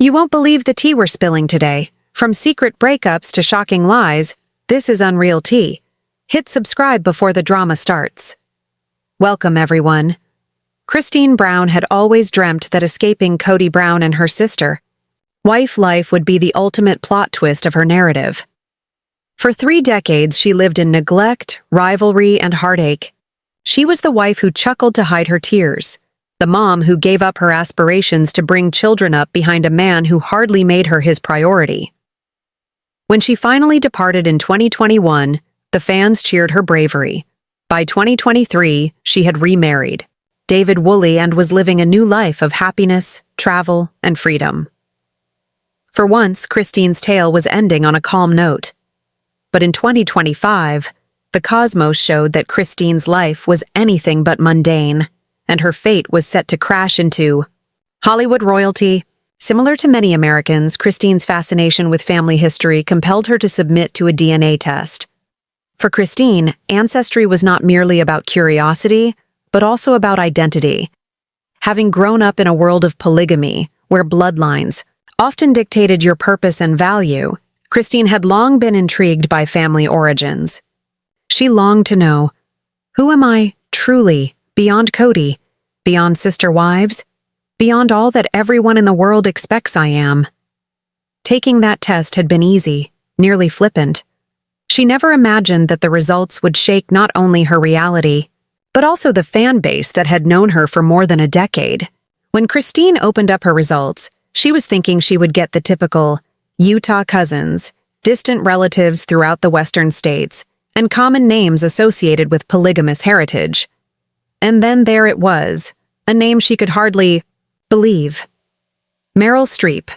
You won't believe the tea we're spilling today. From secret breakups to shocking lies, this is Unreal Tea. Hit subscribe before the drama starts. Welcome, everyone. Christine Brown had always dreamt that escaping Kody Brown and her sister, wife life would be the ultimate plot twist of her narrative. For 3 decades, she lived in neglect, rivalry, and heartache. She was the wife who chuckled to hide her tears, the mom who gave up her aspirations to bring children up behind a man who hardly made her his priority. When she finally departed in 2021, the fans cheered her bravery. By 2023, she had remarried David Woolley and was living a new life of happiness, travel, and freedom. For once, Christine's tale was ending on a calm note. But in 2025, the cosmos showed that Christine's life was anything but mundane, and her fate was set to crash into Hollywood royalty. Similar to many Americans, Christine's fascination with family history compelled her to submit to a DNA test. For Christine, Ancestry was not merely about curiosity, but also about identity. Having grown up in a world of polygamy, where bloodlines often dictated your purpose and value, Christine had long been intrigued by family origins. She longed to know, who am I truly, beyond Kody, beyond sister wives, beyond all that everyone in the world expects I am? Taking that test had been easy, nearly flippant. She never imagined that the results would shake not only her reality, but also the fan base that had known her for more than a decade. When Christine opened up her results, she was thinking she would get the typical Utah cousins, distant relatives throughout the western states, and common names associated with polygamous heritage. And then there it was, a name she could hardly believe. Meryl Streep.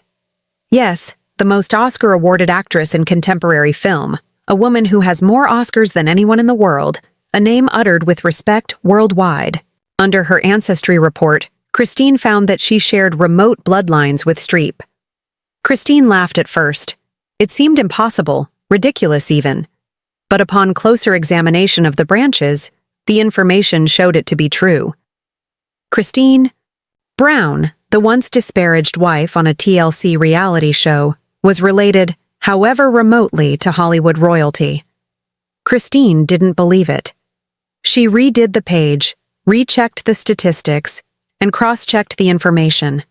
Yes, the most Oscar-awarded actress in contemporary film, a woman who has more Oscars than anyone in the world, a name uttered with respect worldwide. Under her Ancestry report, Christine found that she shared remote bloodlines with Streep. Christine laughed at first. It seemed impossible, ridiculous even. But upon closer examination of the branches, the information showed it to be true. Christine Brown, the once disparaged wife on a TLC reality show, was related, however remotely, to Hollywood royalty. Christine didn't believe it. She redid the page, rechecked the statistics, and cross-checked the information.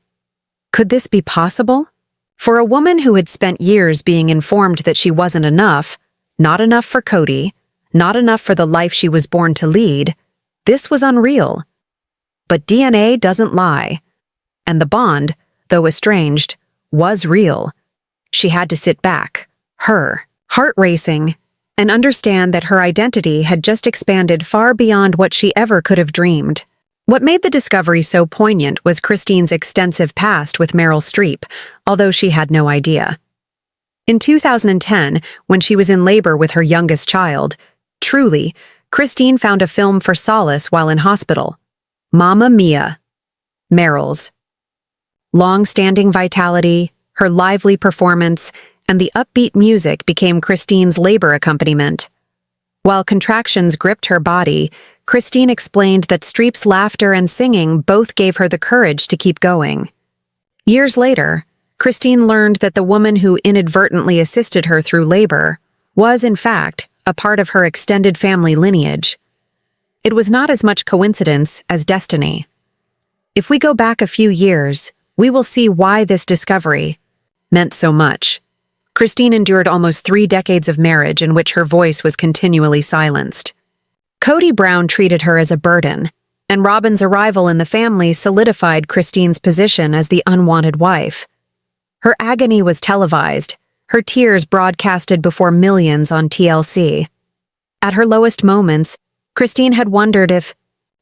Could this be possible? For a woman who had spent years being informed that she wasn't enough, not enough for Kody, not enough for the life she was born to lead, this was unreal. But DNA doesn't lie. And the bond, though estranged, was real. She had to sit back, her heart racing, and understand that her identity had just expanded far beyond what she ever could have dreamed. What made the discovery so poignant was Christine's extensive past with Meryl Streep, although she had no idea. In 2010, when she was in labor with her youngest child, truly, Christine found a film for solace while in hospital. Mamma Mia! Meryl's long-standing vitality, her lively performance, and the upbeat music became Christine's labor accompaniment. While contractions gripped her body, Christine explained that Streep's laughter and singing both gave her the courage to keep going. Years later, Christine learned that the woman who inadvertently assisted her through labor was, in fact, a part of her extended family lineage. It was not as much coincidence as destiny. If we go back a few years, we will see why this discovery meant so much. Christine endured almost 3 decades of marriage in which her voice was continually silenced. Kody Brown treated her as a burden, and Robyn's arrival in the family solidified Christine's position as the unwanted wife. Her agony was televised, her tears broadcasted before millions on TLC. At her lowest moments, Christine had wondered if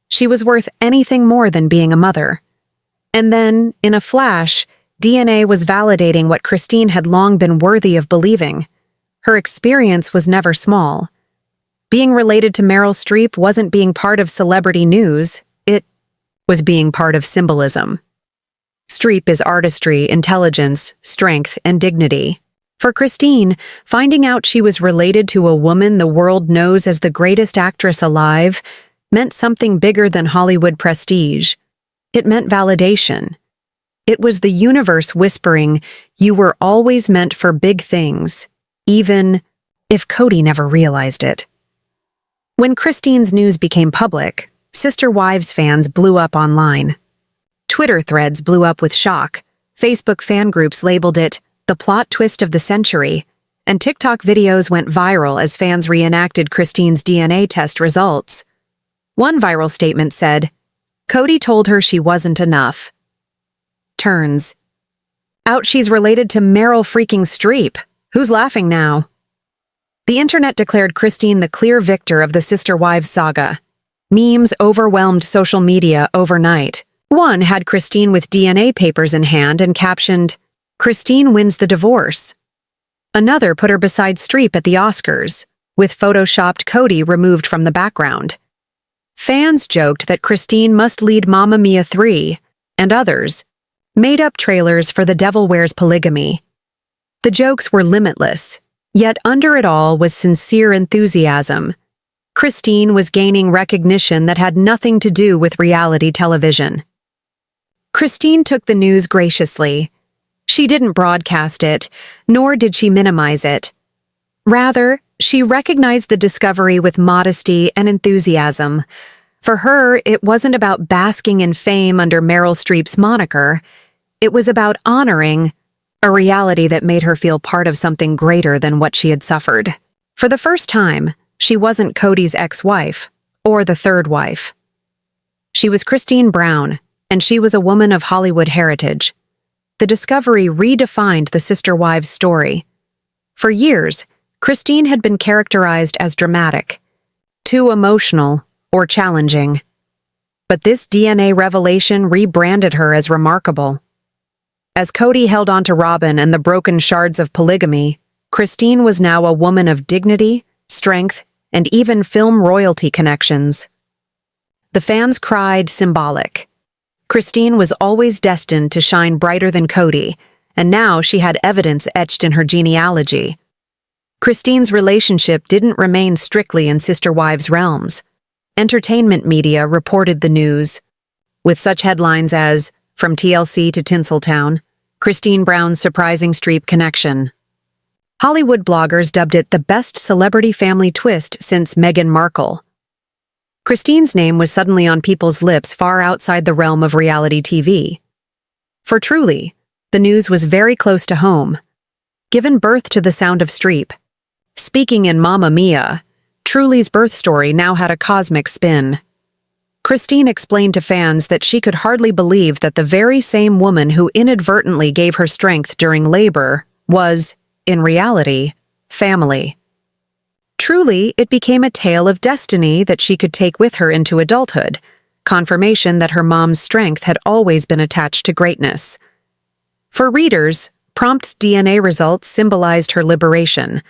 she was worth anything more than being a mother. And then, in a flash, DNA was validating what Christine had long been worthy of believing. Her experience was never small. Being related to Meryl Streep wasn't being part of celebrity news, it was being part of symbolism. Streep is artistry, intelligence, strength, and dignity. For Christine, finding out she was related to a woman the world knows as the greatest actress alive meant something bigger than Hollywood prestige. It meant validation. It was the universe whispering, "You were always meant for big things," even if Kody never realized it. When Christine's news became public, Sister Wives fans blew up online. Twitter threads blew up with shock, Facebook fan groups labeled it the plot twist of the century, and TikTok videos went viral as fans reenacted Christine's DNA test results. One viral statement said, "Kody told her she wasn't enough." Turns out she's related to Meryl freaking Streep. Who's laughing now? The internet declared Christine the clear victor of the Sister Wives saga. Memes overwhelmed social media overnight. One had Christine with DNA papers in hand and captioned, "Christine wins the divorce." Another put her beside Streep at the Oscars, with photoshopped Kody removed from the background. Fans joked that Christine must lead Mamma Mia 3, and others made up trailers for The Devil Wears Polygamy. The jokes were limitless, yet under it all was sincere enthusiasm. Christine was gaining recognition that had nothing to do with reality television. Christine took the news graciously. She didn't broadcast it, nor did she minimize it. Rather, she recognized the discovery with modesty and enthusiasm. For her, it wasn't about basking in fame under Meryl Streep's moniker. It was about honoring a reality that made her feel part of something greater than what she had suffered. For the first time, she wasn't Kody's ex-wife, or the third wife. She was Kody Brown, and she was a woman of Hollywood heritage. The discovery redefined the Sister Wives story. For years, Christine had been characterized as dramatic, too emotional, or challenging. But this DNA revelation rebranded her as remarkable. As Kody held on to Robyn and the broken shards of polygamy, Christine was now a woman of dignity, strength, and even film royalty connections. The fans cried symbolic. Christine was always destined to shine brighter than Kody, and now she had evidence etched in her genealogy. Christine's relationship didn't remain strictly in Sister Wives realms. Entertainment media reported the news, with such headlines as, "From TLC to Tinseltown, Kody Brown's surprising Streep connection." Hollywood bloggers dubbed it the best celebrity family twist since Meghan Markle. Christine's name was suddenly on people's lips far outside the realm of reality TV. For Truly, the news was very close to home. Given birth to the sound of Streep. Speaking in Mamma Mia, Truly's birth story now had a cosmic spin. Christine explained to fans that she could hardly believe that the very same woman who inadvertently gave her strength during labor was, in reality, family. Truly, it became a tale of destiny that she could take with her into adulthood, confirmation that her mom's strength had always been attached to greatness. For readers, prompt DNA results symbolized her liberation.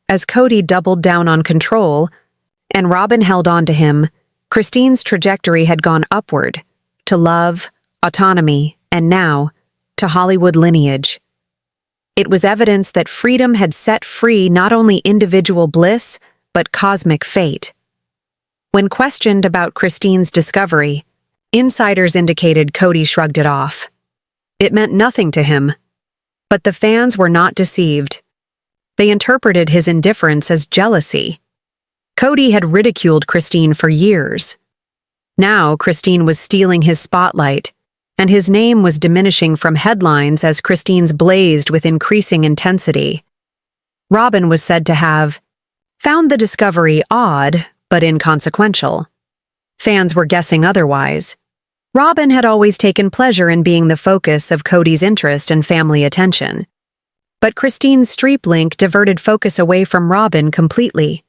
As Kody doubled down on control, and Robyn held on to him, Christine's trajectory had gone upward, to love, autonomy, and now, to Hollywood lineage. It was evidence that freedom had set free not only individual bliss, but cosmic fate. When questioned about Christine's discovery, insiders indicated Kody shrugged it off. It meant nothing to him. But the fans were not deceived. They interpreted his indifference as jealousy. Kody had ridiculed Christine for years. Now Christine was stealing his spotlight, and his name was diminishing from headlines as Christine's blazed with increasing intensity. Robyn was said to have found the discovery odd, but inconsequential. Fans were guessing otherwise. Robyn had always taken pleasure in being the focus of Kody's interest and family attention. But Christine's Streep link diverted focus away from Robyn completely.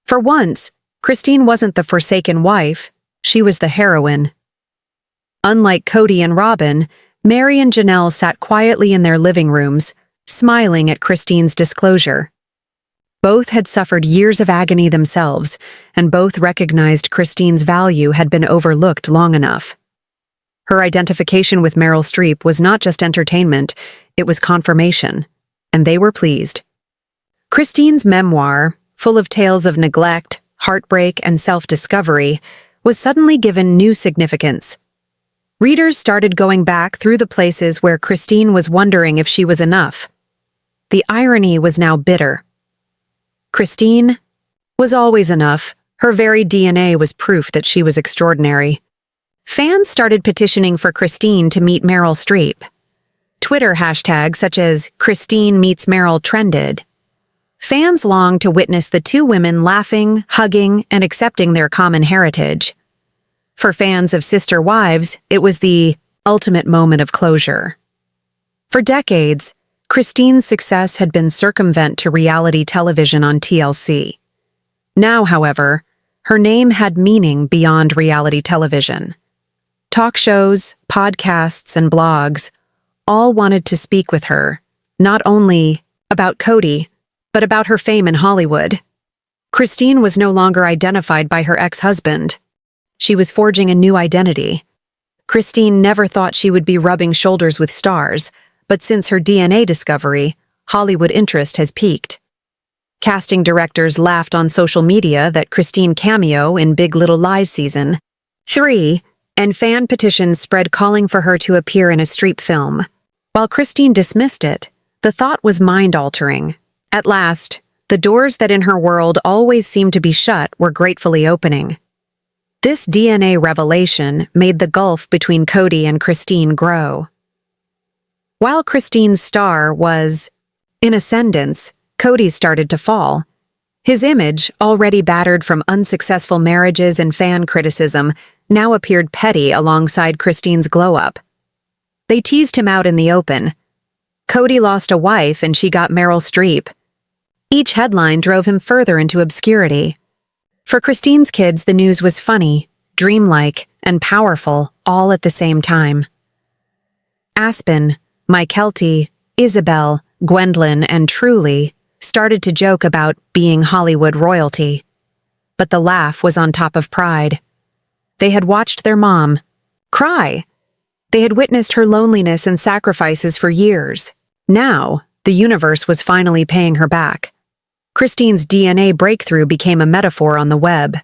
For once, Christine wasn't the forsaken wife, she was the heroine. Unlike Kody and Robyn, Mary and Janelle sat quietly in their living rooms, smiling at Christine's disclosure. Both had suffered years of agony themselves, and both recognized Christine's value had been overlooked long enough. Her identification with Meryl Streep was not just entertainment, it was confirmation, and they were pleased. Christine's memoir, full of tales of neglect, heartbreak, and self-discovery, was suddenly given new significance. Readers started going back through the places where Christine was wondering if she was enough. The irony was now bitter. Christine was always enough. Her very DNA was proof that she was extraordinary. Fans started petitioning for Christine to meet Meryl Streep. Twitter hashtags such as Christine meets Meryl trended. Fans longed to witness the two women laughing, hugging, and accepting their common heritage. For fans of Sister Wives, it was the ultimate moment of closure. For decades, Christine's success had been circumvent to reality television on TLC. Now, however, her name had meaning beyond reality television. Talk shows, podcasts, and blogs all wanted to speak with her, not only about Kody, but about her fame in Hollywood. Christine was no longer identified by her ex-husband. She was forging a new identity. Christine never thought she would be rubbing shoulders with stars, but since her DNA discovery, Hollywood interest has peaked. Casting directors laughed on social media that Christine cameo in Big Little Lies Season 3, and fan petitions spread calling for her to appear in a Streep film. While Christine dismissed it, the thought was mind-altering. At last, the doors that in her world always seemed to be shut were gratefully opening. This DNA revelation made the gulf between Kody and Christine grow. While Christine's star was in ascendance, Kody started to fall. His image, already battered from unsuccessful marriages and fan criticism, now appeared petty alongside Christine's glow-up. They teased him out in the open. Kody lost a wife and she got Meryl Streep. Each headline drove him further into obscurity. For Christine's kids, the news was funny, dreamlike, and powerful all at the same time. Aspen, Mykelti, Isabel, Gwendolyn, and Truly started to joke about being Hollywood royalty. But the laugh was on top of pride. They had watched their mom cry. They had witnessed her loneliness and sacrifices for years. Now, the universe was finally paying her back. Christine's DNA breakthrough became a metaphor on the web.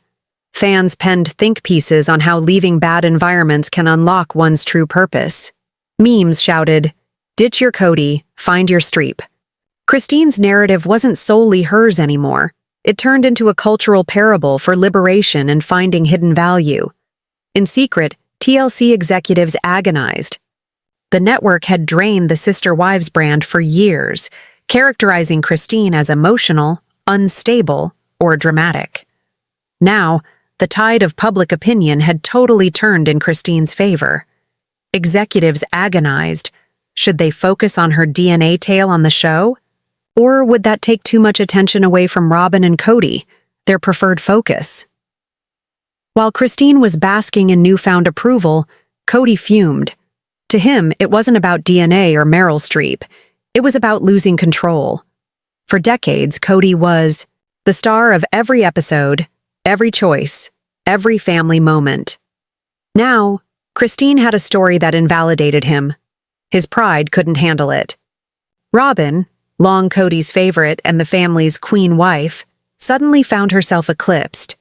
Fans penned think pieces on how leaving bad environments can unlock one's true purpose. Memes shouted, "Ditch your Kody, find your Streep." Christine's narrative wasn't solely hers anymore. It turned into a cultural parable for liberation and finding hidden value. In secret, TLC executives agonized. The network had drained the Sister Wives brand for years, characterizing Christine as emotional, unstable, or dramatic. Now, the tide of public opinion had totally turned in Christine's favor. Executives agonized. Should they focus on her DNA tale on the show? Or would that take too much attention away from Robyn and Kody, their preferred focus? While Christine was basking in newfound approval, Kody fumed. To him, it wasn't about DNA or Meryl Streep. It was about losing control. For decades, Kody was the star of every episode, every choice, every family moment. Now, Christine had a story that invalidated him. His pride couldn't handle it. Robyn, long Kody's favorite and the family's queen wife, suddenly found herself eclipsed.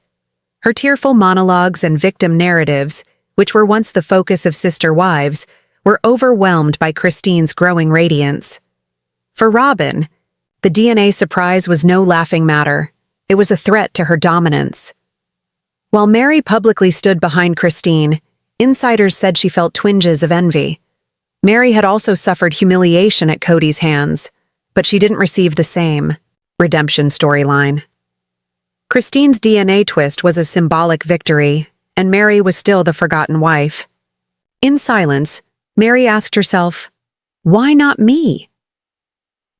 Her tearful monologues and victim narratives, which were once the focus of Sister Wives, were overwhelmed by Christine's growing radiance. For Robyn, the DNA surprise was no laughing matter. It was a threat to her dominance. While Mary publicly stood behind Christine, insiders said she felt twinges of envy. Mary had also suffered humiliation at Kody's hands, but she didn't receive the same redemption storyline. Christine's DNA twist was a symbolic victory, and Mary was still the forgotten wife. In silence, Mary asked herself, "Why not me?"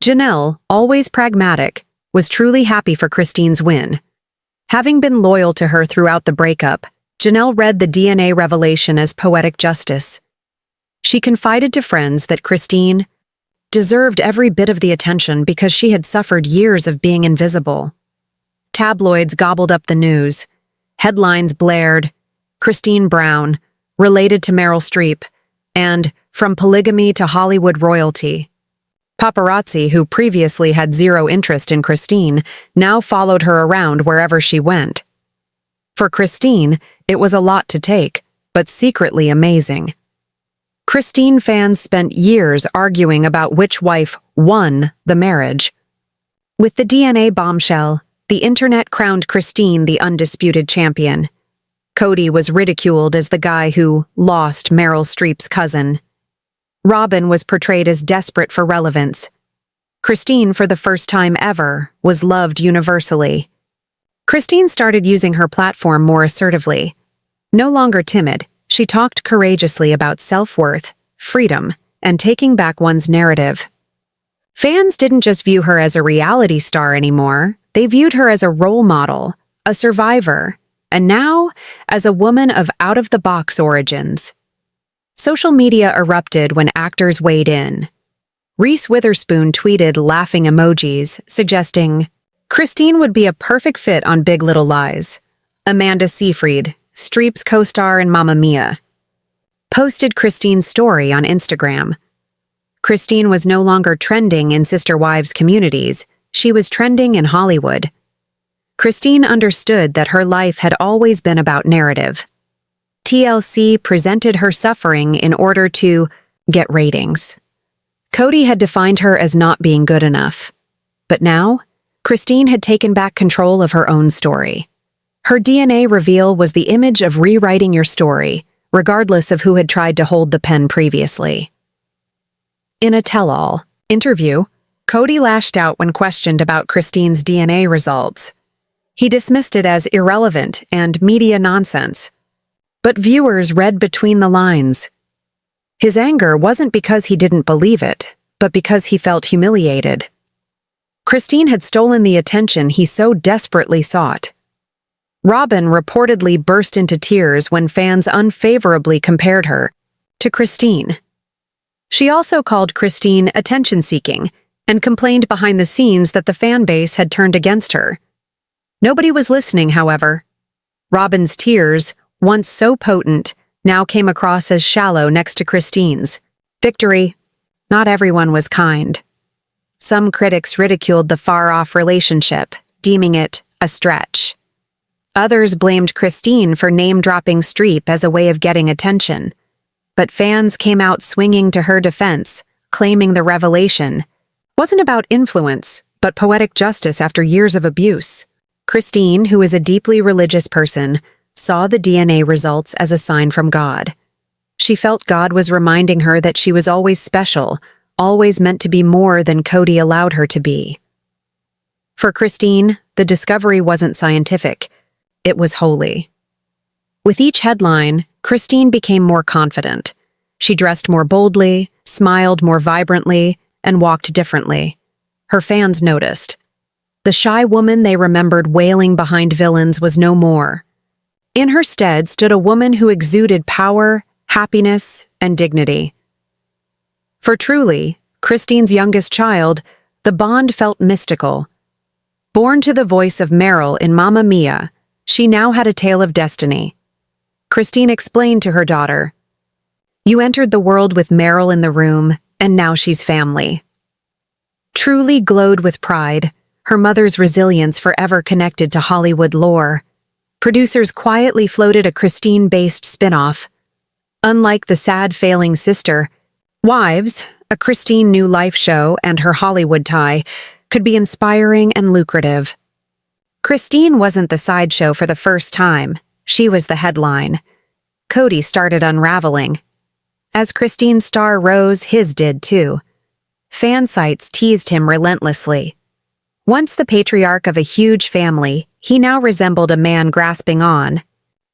Janelle, always pragmatic, was truly happy for Christine's win. Having been loyal to her throughout the breakup, Janelle read the DNA revelation as poetic justice. She confided to friends that Christine deserved every bit of the attention because she had suffered years of being invisible. Tabloids gobbled up the news. Headlines blared, "Christine Brown, related to Meryl Streep," and "From polygamy to Hollywood royalty." Paparazzi, who previously had zero interest in Christine, now followed her around wherever she went. For Christine, it was a lot to take, but secretly amazing. Christine fans spent years arguing about which wife won the marriage. With the DNA bombshell, the internet crowned Christine the undisputed champion. Kody was ridiculed as the guy who lost Meryl Streep's cousin. Robyn was portrayed as desperate for relevance. Christine, for the first time ever, was loved universally. Christine started using her platform more assertively. No longer timid, she talked courageously about self-worth, freedom, and taking back one's narrative. Fans didn't just view her as a reality star anymore, they viewed her as a role model, a survivor, and now as a woman of out-of-the-box origins. Social media erupted when actors weighed in. Reese Witherspoon tweeted laughing emojis, suggesting, "Christine would be a perfect fit on Big Little Lies." Amanda Seyfried, Streep's co-star in Mamma Mia, posted Christine's story on Instagram. Christine was no longer trending in Sister Wives communities, she was trending in Hollywood. Christine understood that her life had always been about narrative. TLC presented her suffering in order to get ratings. Kody had defined her as not being good enough. But now, Christine had taken back control of her own story. Her DNA reveal was the image of rewriting your story, regardless of who had tried to hold the pen previously. In a tell-all interview, Kody lashed out when questioned about Christine's DNA results. He dismissed it as irrelevant and media nonsense. But viewers read between the lines. His anger wasn't because he didn't believe it, but because he felt humiliated. Christine had stolen the attention he so desperately sought. Robyn reportedly burst into tears when fans unfavorably compared her to Christine. She also called Christine attention-seeking and complained behind the scenes that the fan base had turned against her. Nobody was listening, however. Robyn's tears, once so potent, now came across as shallow next to Christine's. Victory. Not everyone was kind. Some critics ridiculed the far-off relationship, deeming it a stretch. Others blamed Christine for name-dropping Streep as a way of getting attention. But fans came out swinging to her defense, claiming the revelation wasn't about influence, but poetic justice after years of abuse. Christine, who is a deeply religious person, saw the DNA results as a sign from God. She felt God was reminding her that she was always special, always meant to be more than Kody allowed her to be. For Christine, the discovery wasn't scientific, it was holy. With each headline, Christine became more confident. She dressed more boldly, smiled more vibrantly, and walked differently. Her fans noticed. The shy woman they remembered wailing behind villains was no more. In her stead stood a woman who exuded power, happiness, and dignity. For truly, Christine's youngest child, the bond felt mystical. Born to the voice of Meryl in Mamma Mia, she now had a tale of destiny. Christine explained to her daughter, "You entered the world with Meryl in the room, and now she's family." Truly glowed with pride, her mother's resilience forever connected to Hollywood lore. Producers quietly floated a Christine-based spin-off. Unlike the sad failing sister, Wives, a Christine new life show and her Hollywood tie, could be inspiring and lucrative. Christine wasn't the sideshow for the first time, she was the headline. Kody started unraveling. As Christine's star rose, his did too. Fan sites teased him relentlessly. Once the patriarch of a huge family, he now resembled a man grasping on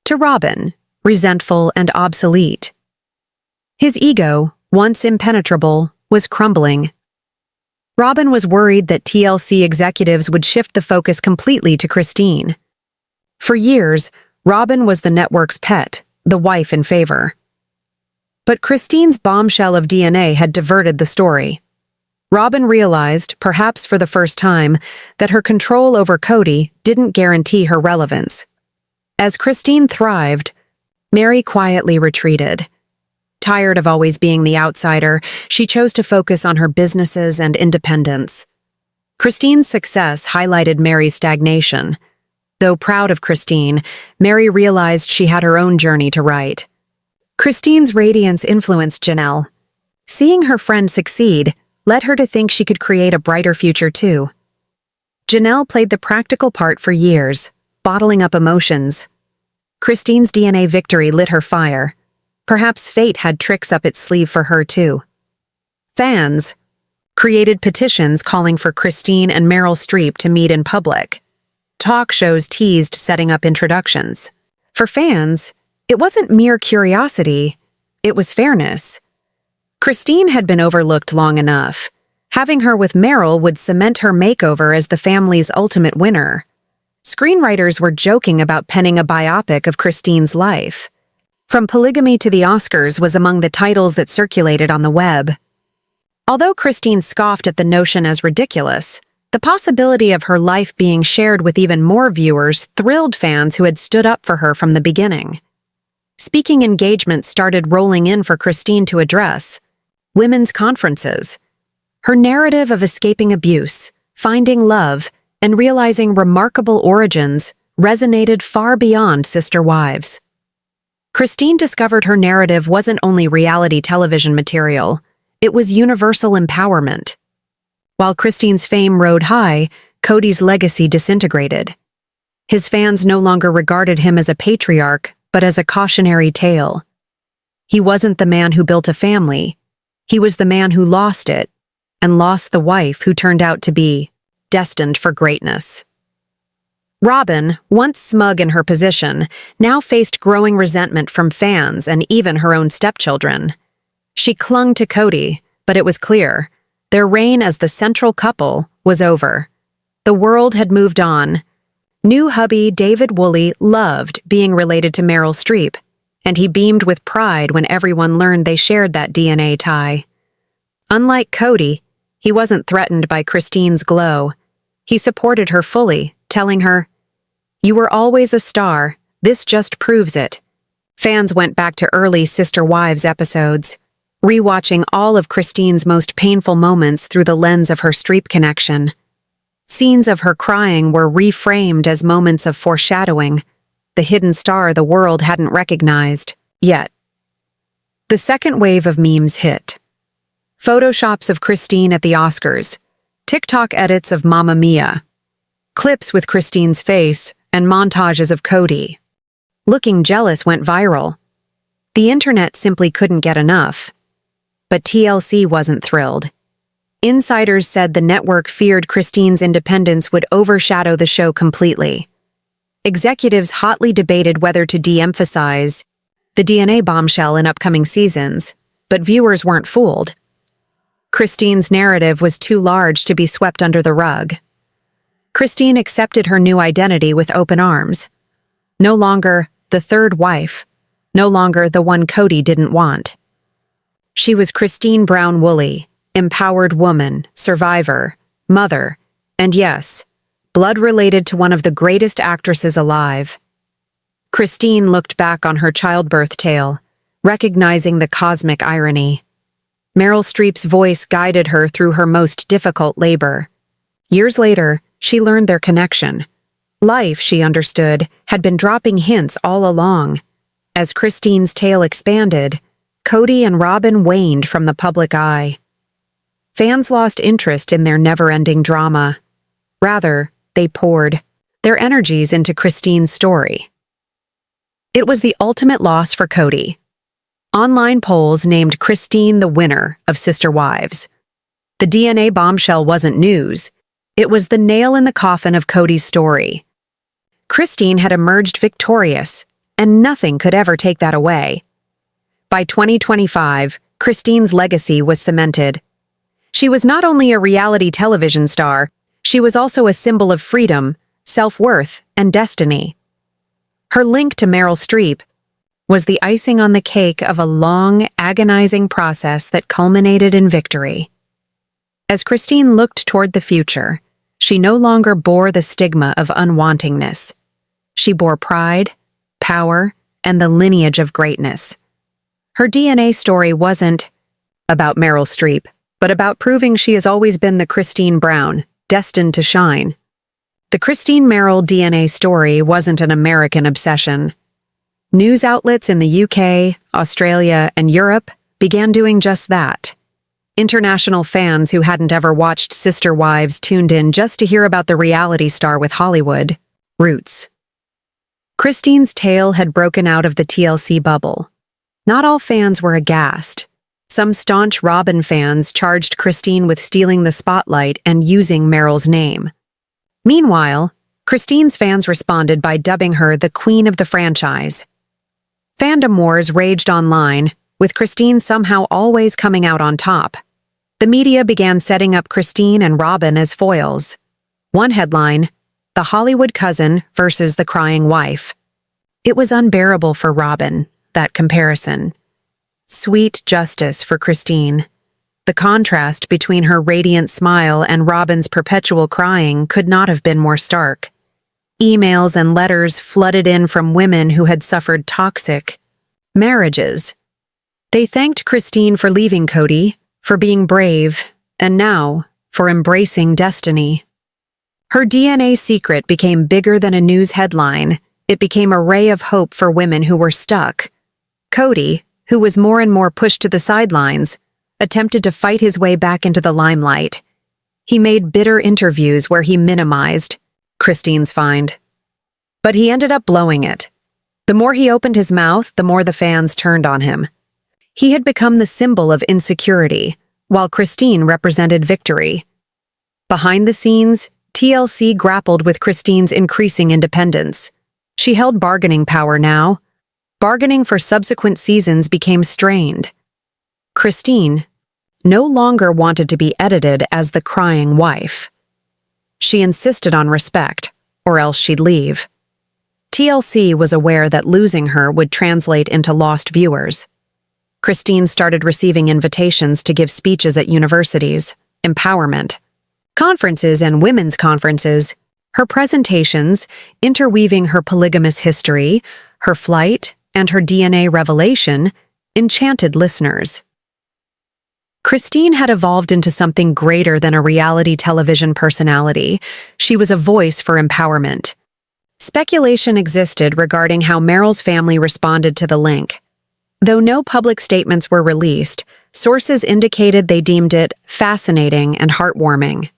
to Robyn, resentful and obsolete. His ego, once impenetrable, was crumbling. Robyn was worried that TLC executives would shift the focus completely to Christine. For years, Robyn was the network's pet, the wife in favor. But Christine's bombshell of DNA had diverted the story. Robyn realized, perhaps for the first time, that her control over Kody didn't guarantee her relevance. As Christine thrived, Mary quietly retreated. Tired of always being the outsider, she chose to focus on her businesses and independence. Christine's success highlighted Mary's stagnation. Though proud of Christine, Mary realized she had her own journey to write. Christine's radiance influenced Janelle. Seeing her friend succeed led her to think she could create a brighter future too. Janelle played the practical part for years, bottling up emotions. Christine's DNA victory lit her fire. Perhaps fate had tricks up its sleeve for her too. Fans created petitions calling for Christine and Meryl Streep to meet in public. Talk shows teased setting up introductions. For fans, it wasn't mere curiosity, it was fairness. Christine had been overlooked long enough. Having her with Meryl would cement her makeover as the family's ultimate winner. Screenwriters were joking about penning a biopic of Christine's life. From Polygamy to the Oscars was among the titles that circulated on the web. Although Christine scoffed at the notion as ridiculous, the possibility of her life being shared with even more viewers thrilled fans who had stood up for her from the beginning. Speaking engagements started rolling in for Christine to address. Women's conferences. Her narrative of escaping abuse, finding love, and realizing remarkable origins resonated far beyond sister wives. Christine discovered her narrative wasn't only reality television material, it was universal empowerment. While Christine's fame rode high, Kody's legacy disintegrated. His fans no longer regarded him as a patriarch, but as a cautionary tale. He wasn't the man who built a family. He was the man who lost it, and lost the wife who turned out to be destined for greatness. Robyn, once smug in her position, now faced growing resentment from fans and even her own stepchildren. She clung to Kody, but it was clear, their reign as the central couple was over. The world had moved on. New hubby David Woolley loved being related to Meryl Streep, and he beamed with pride when everyone learned they shared that DNA tie. Unlike Kody, he wasn't threatened by Christine's glow. He supported her fully, telling her, "You were always a star, this just proves it." Fans went back to early Sister Wives episodes, rewatching all of Christine's most painful moments through the lens of her Streep connection. Scenes of her crying were reframed as moments of foreshadowing, the hidden star the world hadn't recognized yet. The second wave of memes hit. Photoshops of Christine at the Oscars, TikTok edits of Mamma Mia, clips with Christine's face, and montages of Kody. Looking jealous went viral. The internet simply couldn't get enough. But TLC wasn't thrilled. Insiders said the network feared Christine's independence would overshadow the show completely. Executives hotly debated whether to de-emphasize the DNA bombshell in upcoming seasons, but viewers weren't fooled. Christine's narrative was too large to be swept under the rug. Christine accepted her new identity with open arms. No longer the third wife, no longer the one Kody didn't want. She was Christine Brown Woolley, empowered woman, survivor, mother, and yes, blood related to one of the greatest actresses alive. Christine looked back on her childbirth tale, recognizing the cosmic irony. Meryl Streep's voice guided her through her most difficult labor. Years later, she learned their connection. Life, she understood, had been dropping hints all along. As Christine's tale expanded, Kody and Robyn waned from the public eye. Fans lost interest in their never-ending drama. Rather, they poured their energies into Christine's story. It was the ultimate loss for Kody. Online polls named Christine the winner of Sister Wives. The DNA bombshell wasn't news. It was the nail in the coffin of Kody's story. Christine had emerged victorious, and nothing could ever take that away. By 2025, Christine's legacy was cemented. She was not only a reality television star, she was also a symbol of freedom, self-worth, and destiny. Her link to Meryl Streep was the icing on the cake of a long, agonizing process that culminated in victory. As Christine looked toward the future, she no longer bore the stigma of unwantingness. She bore pride, power, and the lineage of greatness. Her DNA story wasn't about Meryl Streep, but about proving she has always been the Christine Brown, destined to shine. The Christine Meryl DNA story wasn't an American obsession. News outlets in the UK, Australia, and Europe began doing just that. International fans who hadn't ever watched Sister Wives tuned in just to hear about the reality star with Hollywood, Roots. Christine's tale had broken out of the TLC bubble. Not all fans were aghast. Some staunch Robyn fans charged Christine with stealing the spotlight and using Meryl's name. Meanwhile, Christine's fans responded by dubbing her the Queen of the franchise. Fandom wars raged online, with Christine somehow always coming out on top. The media began setting up Christine and Robyn as foils. One headline, "The Hollywood Cousin versus the Crying Wife." It was unbearable for Robyn, that comparison. Sweet justice for Christine. The contrast between her radiant smile and Robyn's perpetual crying could not have been more stark. Emails and letters flooded in from women who had suffered toxic marriages. They thanked Christine for leaving Kody, for being brave, and now for embracing destiny. Her DNA secret became bigger than a news headline. It became a ray of hope for women who were stuck. Kody, who was more and more pushed to the sidelines, attempted to fight his way back into the limelight. He made bitter interviews where he minimized Christine's find. But he ended up blowing it. The more he opened his mouth, the more the fans turned on him. He had become the symbol of insecurity, while Christine represented victory. Behind the scenes, TLC grappled with Christine's increasing independence. She held bargaining power now. Bargaining for subsequent seasons became strained. Christine no longer wanted to be edited as the crying wife. She insisted on respect, or else she'd leave. TLC was aware that losing her would translate into lost viewers. Christine started receiving invitations to give speeches at universities, empowerment, conferences and women's conferences. Her presentations, interweaving her polygamous history, her flight, and her DNA revelation, enchanted listeners. Christine had evolved into something greater than a reality television personality. She was a voice for empowerment. Speculation existed regarding how Meryl's family responded to the link. Though no public statements were released, sources indicated they deemed it fascinating and heartwarming.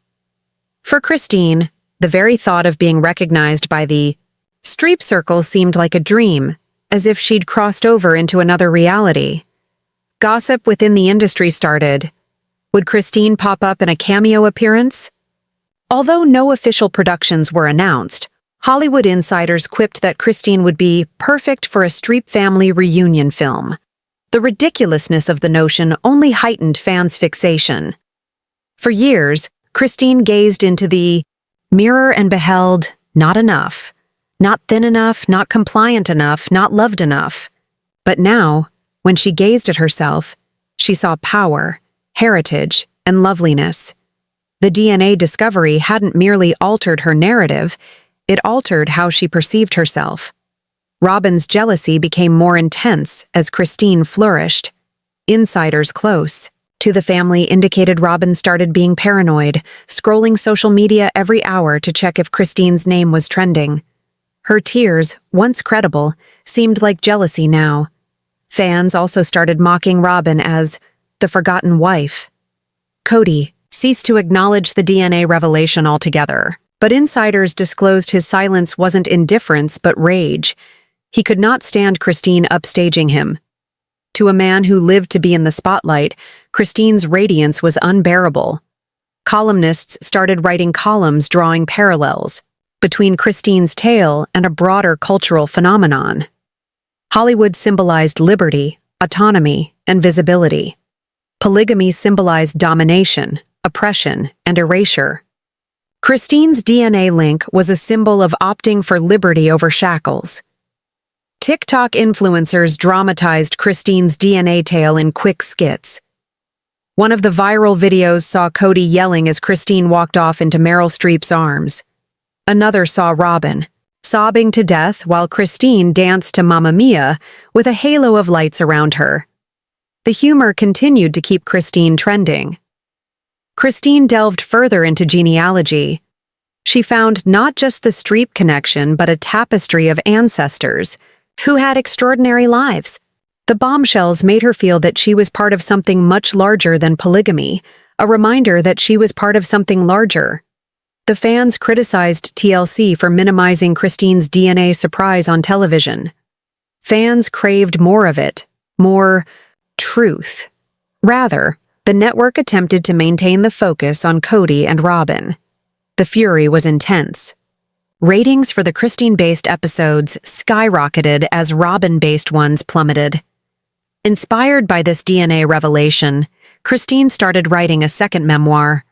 For Christine, the very thought of being recognized by the Streep circle seemed like a dream, as if she'd crossed over into another reality. Gossip within the industry started. Would Christine pop up in a cameo appearance? Although no official productions were announced, Hollywood insiders quipped that Christine would be perfect for a Streep family reunion film. The ridiculousness of the notion only heightened fans' fixation. For years, Christine gazed into the mirror and beheld not enough, not thin enough, not compliant enough, not loved enough. But now, when she gazed at herself, she saw power, heritage, and loveliness. The DNA discovery hadn't merely altered her narrative, it altered how she perceived herself. Robyn's jealousy became more intense as Christine flourished. Insiders close to the family indicated Robyn started being paranoid, scrolling social media every hour to check if Christine's name was trending. Her tears, once credible, seemed like jealousy now. Fans also started mocking Robyn as the forgotten wife. Kody ceased to acknowledge the DNA revelation altogether. But insiders disclosed his silence wasn't indifference but rage. He could not stand Christine upstaging him. To a man who lived to be in the spotlight, Christine's radiance was unbearable. Columnists started writing columns drawing parallels between Christine's tale and a broader cultural phenomenon. Hollywood symbolized liberty, autonomy, and visibility. Polygamy symbolized domination, oppression, and erasure. Christine's DNA link was a symbol of opting for liberty over shackles. TikTok influencers dramatized Christine's DNA tale in quick skits. One of the viral videos saw Kody yelling as Christine walked off into Meryl Streep's arms. Another saw Robyn sobbing to death while Christine danced to Mamma Mia with a halo of lights around her. The humor continued to keep Christine trending. Christine delved further into genealogy. She found not just the Streep connection but a tapestry of ancestors, who had extraordinary lives. The bombshells made her feel that she was part of something much larger than polygamy, a reminder that she was part of something larger. The fans criticized TLC for minimizing Christine's DNA surprise on television. Fans craved more of it, more truth. Rather, the network attempted to maintain the focus on Kody and Robyn. The fury was intense. Ratings for the Christine-based episodes skyrocketed as Robyn-based ones plummeted. Inspired by this DNA revelation, Christine started writing a second memoir.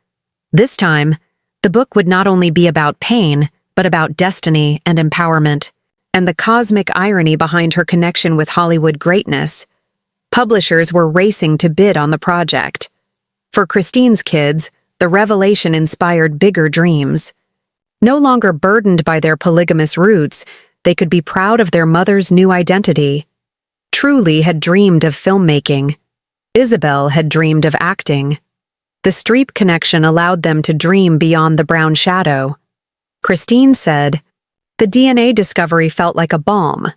This time, the book would not only be about pain, but about destiny and empowerment, and the cosmic irony behind her connection with Hollywood greatness. Publishers were racing to bid on the project. For Christine's kids, the revelation inspired bigger dreams. No longer burdened by their polygamous roots, they could be proud of their mother's new identity. Truly had dreamed of filmmaking. Isabel had dreamed of acting. The Streep connection allowed them to dream beyond the brown shadow. Christine said, "The DNA discovery felt like a balm."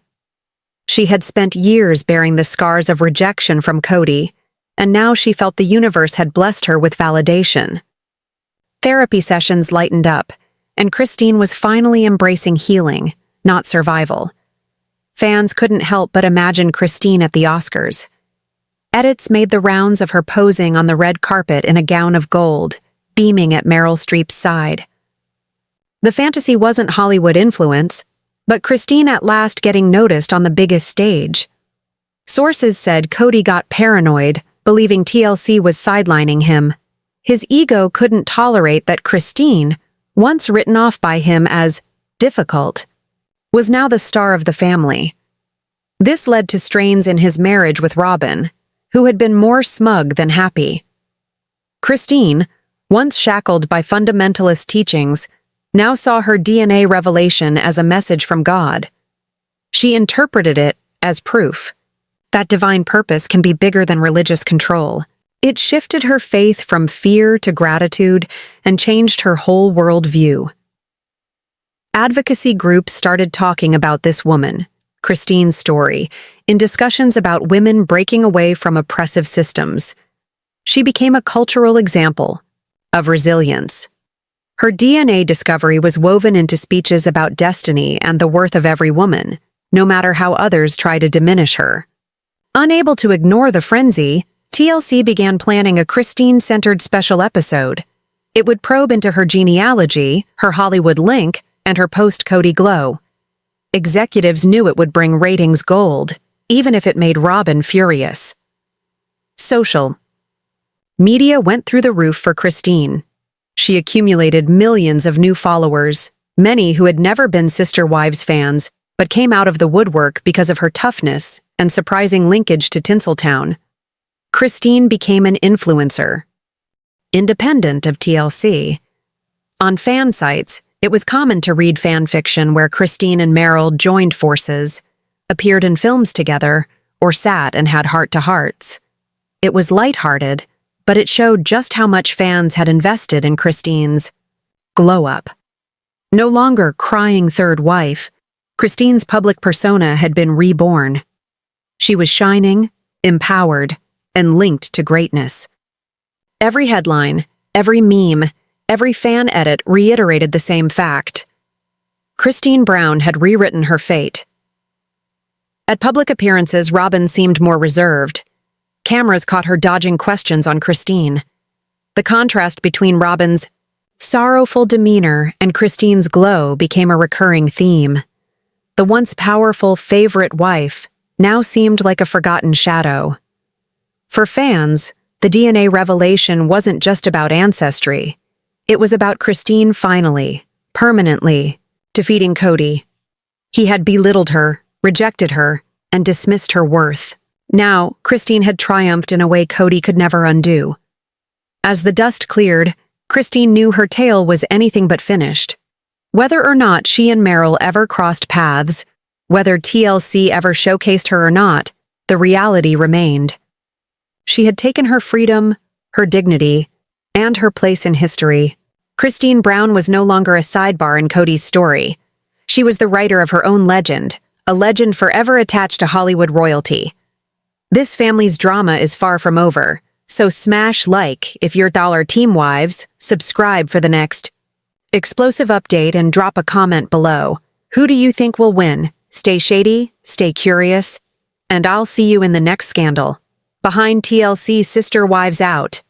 She had spent years bearing the scars of rejection from Kody, and now she felt the universe had blessed her with validation. Therapy sessions lightened up, and Christine was finally embracing healing, not survival. Fans couldn't help but imagine Christine at the Oscars. Edits made the rounds of her posing on the red carpet in a gown of gold, beaming at Meryl Streep's side. The fantasy wasn't Hollywood influence, but Christine at last getting noticed on the biggest stage. Sources said Kody got paranoid, believing TLC was sidelining him. His ego couldn't tolerate that Christine, once written off by him as difficult, was now the star of the family. This led to strains in his marriage with Robyn, who had been more smug than happy. Christine, once shackled by fundamentalist teachings, now saw her DNA revelation as a message from God. She interpreted it as proof that divine purpose can be bigger than religious control. It shifted her faith from fear to gratitude and changed her whole worldview. Advocacy groups started talking about this woman, Christine's story, in discussions about women breaking away from oppressive systems. She became a cultural example of resilience. Her DNA discovery was woven into speeches about destiny and the worth of every woman, no matter how others try to diminish her. Unable to ignore the frenzy, TLC began planning a Christine-centered special episode. It would probe into her genealogy, her Hollywood link, and her post-Kody glow. Executives knew it would bring ratings gold, even if it made Robyn furious. Social. Media went through the roof for Christine. She accumulated millions of new followers, many who had never been Sister Wives fans, but came out of the woodwork because of her toughness and surprising linkage to Tinseltown. Christine became an influencer. Independent of TLC. On fan sites, it was common to read fan fiction where Christine and Meryl joined forces, appeared in films together, or sat and had heart-to-hearts. It was lighthearted, but it showed just how much fans had invested in Christine's glow-up. No longer crying third wife, Christine's public persona had been reborn. She was shining, empowered, and linked to greatness. Every headline, every meme, every fan edit reiterated the same fact. Kody Brown had rewritten her fate. At public appearances, Robyn seemed more reserved. Cameras caught her dodging questions on Christine. The contrast between Robyn's sorrowful demeanor and Christine's glow became a recurring theme. The once powerful favorite wife now seemed like a forgotten shadow. For fans, the DNA revelation wasn't just about Ancestry. It was about Christine finally, permanently, defeating Kody. He had belittled her, rejected her, and dismissed her worth. Now, Christine had triumphed in a way Kody could never undo. As the dust cleared, Christine knew her tale was anything but finished. Whether or not she and Meryl ever crossed paths, whether TLC ever showcased her or not, the reality remained. She had taken her freedom, her dignity, and her place in history. Kody Brown was no longer a sidebar in Kody's story. She was the writer of her own legend, a legend forever attached to Hollywood royalty. This family's drama is far from over, so smash like if you're Team Wives, subscribe for the next explosive update and drop a comment below. Who do you think will win? Stay shady, stay curious, and I'll see you in the next scandal. Behind TLC Sister Wives out.